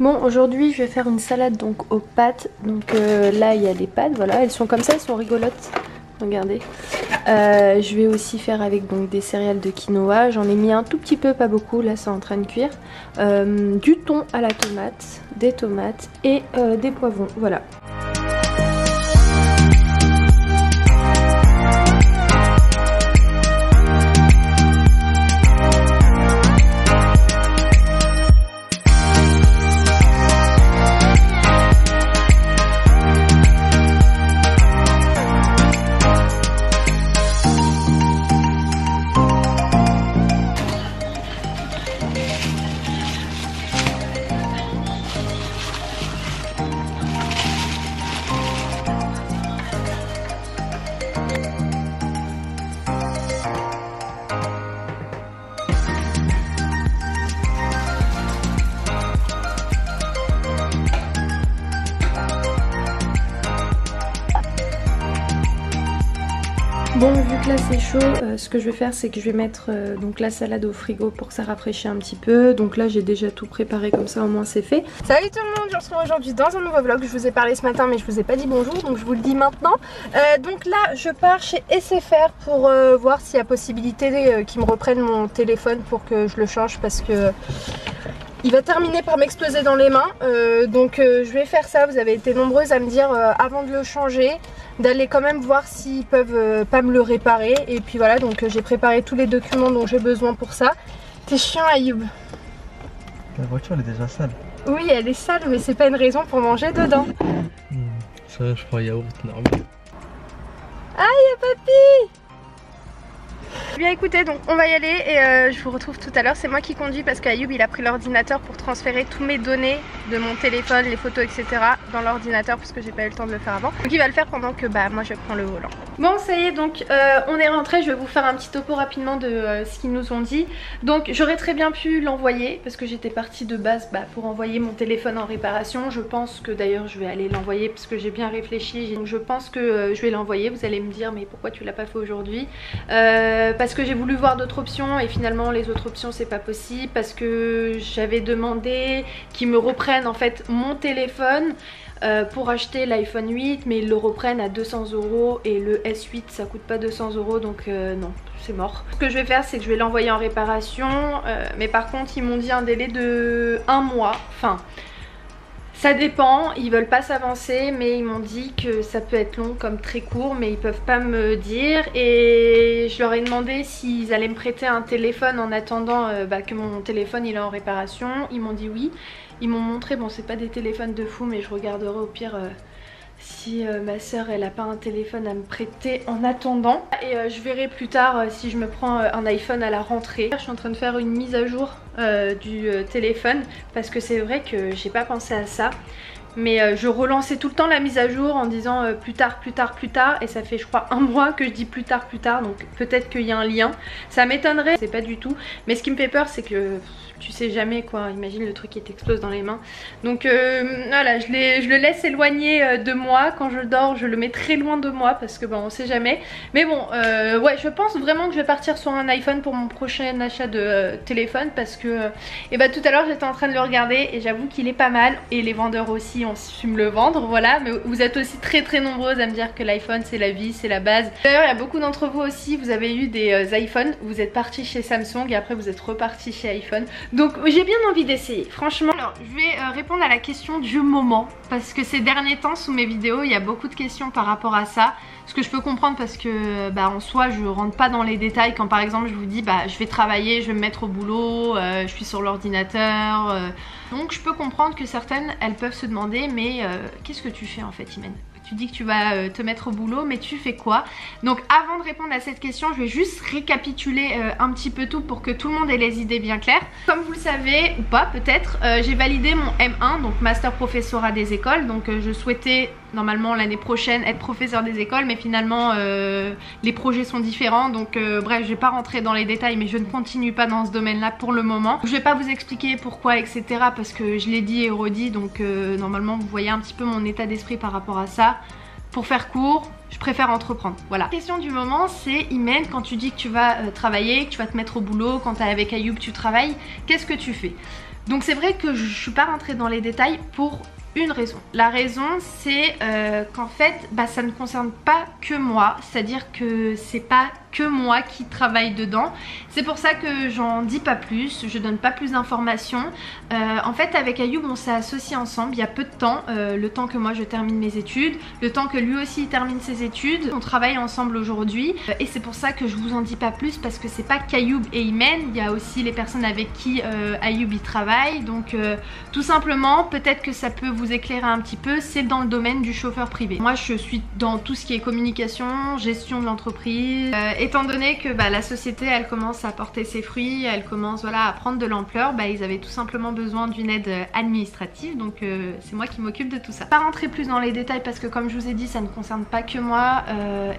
Bon, aujourd'hui je vais faire une salade donc aux pâtes. Donc là il y a des pâtes, voilà, elles sont comme ça, elles sont rigolotes. Regardez. Je vais aussi faire avec donc des céréales de quinoa. J'en ai mis un tout petit peu, pas beaucoup, là c'est en train de cuire. Du thon à la tomate, des tomates et des poivrons, voilà. Bon, vu que là c'est chaud, ce que je vais faire c'est que je vais mettre donc la salade au frigo pour que ça rafraîchisse un petit peu. Donc là j'ai déjà tout préparé, comme ça au moins c'est fait. Salut tout le monde, je vous retrouve aujourd'hui dans un nouveau vlog. Je vous ai parlé ce matin mais je vous ai pas dit bonjour, donc je vous le dis maintenant. Donc là je pars chez SFR pour voir s'il y a possibilité qu'ils me reprennent mon téléphone pour que je le change, parce que il va terminer par m'exploser dans les mains. Donc je vais faire ça. Vous avez été nombreuses à me dire avant de le changer d'aller quand même voir s'ils peuvent pas me le réparer. Et puis voilà, donc j'ai préparé tous les documents dont j'ai besoin pour ça. T'es chiant Ayoub. La voiture elle est déjà sale. Oui, elle est sale mais c'est pas une raison pour manger dedans. Ça je prends yaourt normal. Ah, y'a papy. Bien écoutez, donc on va y aller et je vous retrouve tout à l'heure. C'est moi qui conduis parce qu'Ayoub il a pris l'ordinateur pour transférer tous mes données de mon téléphone, les photos etc. dans l'ordinateur parce que j'ai pas eu le temps de le faire avant. Donc il va le faire pendant que moi je prends le volant. Bon ça y est, donc on est rentré. Je vais vous faire un petit topo rapidement de ce qu'ils nous ont dit. Donc j'aurais très bien pu l'envoyer parce que j'étais partie de base pour envoyer mon téléphone en réparation. Je pense que d'ailleurs je vais aller l'envoyer parce que j'ai bien réfléchi. Donc je pense que je vais l'envoyer. Vous allez me dire mais pourquoi tu l'as pas fait aujourd'hui? Parce que j'ai voulu voir d'autres options et finalement les autres options c'est pas possible, parce que j'avais demandé qu'ils me reprennent en fait mon téléphone pour acheter l'iPhone 8, mais ils le reprennent à 200 € et le S8 ça coûte pas 200 € donc non, c'est mort. Ce que je vais faire c'est que je vais l'envoyer en réparation, mais par contre ils m'ont dit un délai de 1 mois, enfin ça dépend, ils veulent pas s'avancer mais ils m'ont dit que ça peut être long comme très court, mais ils peuvent pas me dire. Et je leur ai demandé s'ils allaient me prêter un téléphone en attendant que mon téléphone il est en réparation. Ils m'ont dit oui, ils m'ont montré, bon c'est pas des téléphones de fou mais je regarderai au pire si ma soeur elle a pas un téléphone à me prêter en attendant. Et je verrai plus tard si je me prends un iPhone à la rentrée. Je suis en train de faire une mise à jour du téléphone parce que c'est vrai que j'ai pas pensé à ça. Mais je relançais tout le temps la mise à jour en disant plus tard, plus tard, plus tard. Et ça fait je crois 1 mois que je dis plus tard, donc peut-être qu'il y a un lien. Ça m'étonnerait, c'est pas du tout. Mais ce qui me fait peur c'est que tu sais jamais quoi, imagine le truc qui t'explose dans les mains. Donc voilà, je le laisse éloigner de moi. Quand je dors je le mets très loin de moi parce que bon on sait jamais. Mais bon ouais, je pense vraiment que je vais partir sur un iPhone pour mon prochain achat de téléphone, parce que tout à l'heure j'étais en train de le regarder et j'avoue qu'il est pas mal. Et les vendeurs aussi ont su me le vendre, voilà. Mais vous êtes aussi très nombreuses à me dire que l'iPhone c'est la vie, c'est la base. D'ailleurs il y a beaucoup d'entre vous aussi, vous avez eu des iPhones, vous êtes partis chez Samsung et après vous êtes repartis chez iPhone. Donc j'ai bien envie d'essayer, franchement. Alors je vais répondre à la question du moment, parce que ces derniers temps sous mes vidéos il y a beaucoup de questions par rapport à ça. Ce que je peux comprendre parce que en soi je rentre pas dans les détails. Quand par exemple je vous dis je vais travailler, je vais me mettre au boulot, je suis sur l'ordinateur, donc je peux comprendre que certaines elles peuvent se demander mais qu'est-ce que tu fais en fait Imen? Tu dis que tu vas te mettre au boulot, mais tu fais quoi? Donc avant de répondre à cette question, je vais juste récapituler un petit peu tout pour que tout le monde ait les idées bien claires. Comme vous le savez, ou pas peut-être, j'ai validé mon M1, donc Master Professorat des écoles. Donc je souhaitais normalement l'année prochaine être professeur des écoles, mais finalement les projets sont différents. Donc bref, je vais pas rentrer dans les détails, mais je ne continue pas dans ce domaine-là pour le moment. Je vais pas vous expliquer pourquoi, etc. parce que je l'ai dit et redit, donc normalement vous voyez un petit peu mon état d'esprit par rapport à ça. pour faire court, je préfère entreprendre. Voilà. La question du moment, c'est Imen, quand tu dis que tu vas travailler, que tu vas te mettre au boulot, quand t'es avec Ayoub tu travailles, qu'est-ce que tu fais? Donc c'est vrai que je suis pas rentrée dans les détails pour une raison. La raison c'est qu'en fait ça ne concerne pas que moi, c'est-à-dire que c'est pas que moi qui travaille dedans. C'est pour ça que j'en dis pas plus, je donne pas plus d'informations. En fait avec Ayoub on s'est associés ensemble il y a peu de temps, le temps que moi je termine mes études, le temps que lui aussi il termine ses études. On travaille ensemble aujourd'hui et c'est pour ça que je vous en dis pas plus, parce que c'est pas qu'Ayoub et Imen, il y a aussi les personnes avec qui Ayoub y travaille. Donc tout simplement, peut-être que ça peut vous éclairer un petit peu, c'est dans le domaine du chauffeur privé. Moi je suis dans tout ce qui est communication, gestion de l'entreprise, étant donné que la société elle commence à porter ses fruits, elle commence voilà, à prendre de l'ampleur, ils avaient tout simplement besoin d'une aide administrative, donc c'est moi qui m'occupe de tout ça. Pas rentrer plus dans les détails parce que comme je vous ai dit ça ne concerne pas que moi,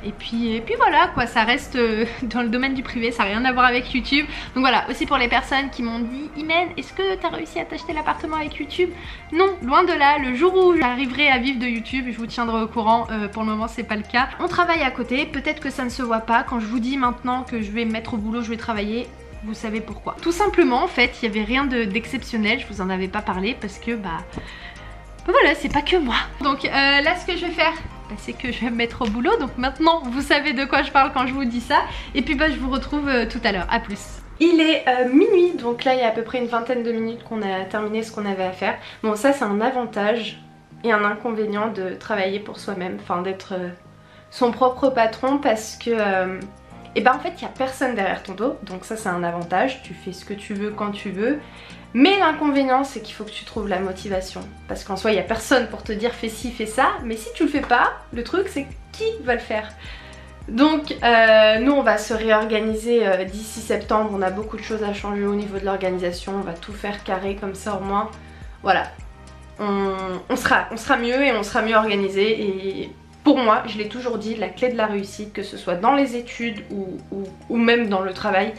et puis voilà quoi, ça reste dans le domaine du privé, ça n'a rien à voir avec YouTube. Donc voilà, aussi pour les personnes qui m'ont dit Imen, est-ce que tu as réussi à t'acheter l'appartement avec YouTube? Non, loin de là, le jour où j'arriverai à vivre de YouTube je vous tiendrai au courant, pour le moment c'est pas le cas. On travaille à côté, peut-être que ça ne se voit pas, quand je vous dis maintenant que je vais me mettre au boulot, je vais travailler, vous savez pourquoi. Tout simplement en fait, il n'y avait rien d'exceptionnel, je vous en avais pas parlé parce que voilà, c'est pas que moi. Donc là ce que je vais faire, c'est que je vais me mettre au boulot, donc maintenant vous savez de quoi je parle quand je vous dis ça. Et puis je vous retrouve tout à l'heure, à plus. Il est minuit, donc là il y a à peu près une vingtaine de minutes qu'on a terminé ce qu'on avait à faire. Bon ça c'est un avantage et un inconvénient de travailler pour soi-même, enfin d'être son propre patron, parce que en fait il n'y a personne derrière ton dos, donc ça c'est un avantage, tu fais ce que tu veux quand tu veux. Mais l'inconvénient c'est qu'il faut que tu trouves la motivation, parce qu'en soi il n'y a personne pour te dire fais ci, fais ça, mais si tu le fais pas, le truc c'est qui va le faire? Donc nous on va se réorganiser d'ici septembre, on a beaucoup de choses à changer au niveau de l'organisation, on va tout faire carré comme ça au moins, voilà, on sera mieux et on sera mieux organisé. Et pour moi, je l'ai toujours dit, la clé de la réussite, que ce soit dans les études ou même dans le travail,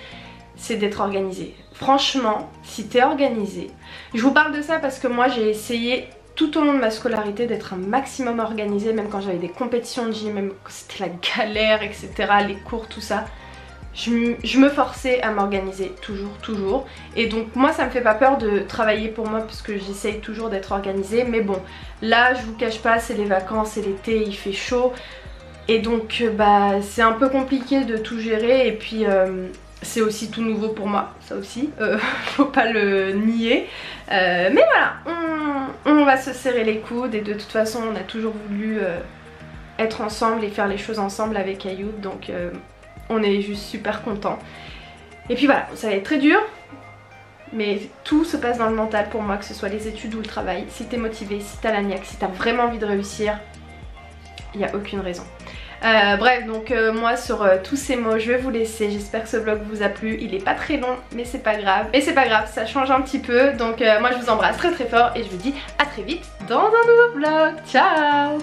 c'est d'être organisé. Franchement, si t'es organisé, je vous parle de ça parce que moi j'ai essayé tout au long de ma scolarité d'être un maximum organisée, même quand j'avais des compétitions de gym, même quand c'était la galère, etc., les cours, tout ça. Je me forçais à m'organiser toujours. Et donc moi ça me fait pas peur de travailler pour moi parce que j'essaye toujours d'être organisée. Mais bon, là je vous cache pas, c'est les vacances, c'est l'été, il fait chaud. Et donc c'est un peu compliqué de tout gérer. Et puis c'est aussi tout nouveau pour moi, ça aussi, faut pas le nier. Mais voilà, on va se serrer les coudes. Et de toute façon on a toujours voulu être ensemble et faire les choses ensemble avec Ayoub. Donc on est juste super contents. Et puis voilà, ça va être très dur, mais tout se passe dans le mental pour moi, que ce soit les études ou le travail. Si t'es motivé, si t'as la niaque, si t'as vraiment envie de réussir, il n'y a aucune raison. Bref, donc moi sur tous ces mots je vais vous laisser. J'espère que ce vlog vous a plu. Il est pas très long mais c'est pas grave. Et c'est pas grave, ça change un petit peu. Donc moi je vous embrasse très fort et je vous dis à très vite dans un nouveau vlog. Ciao!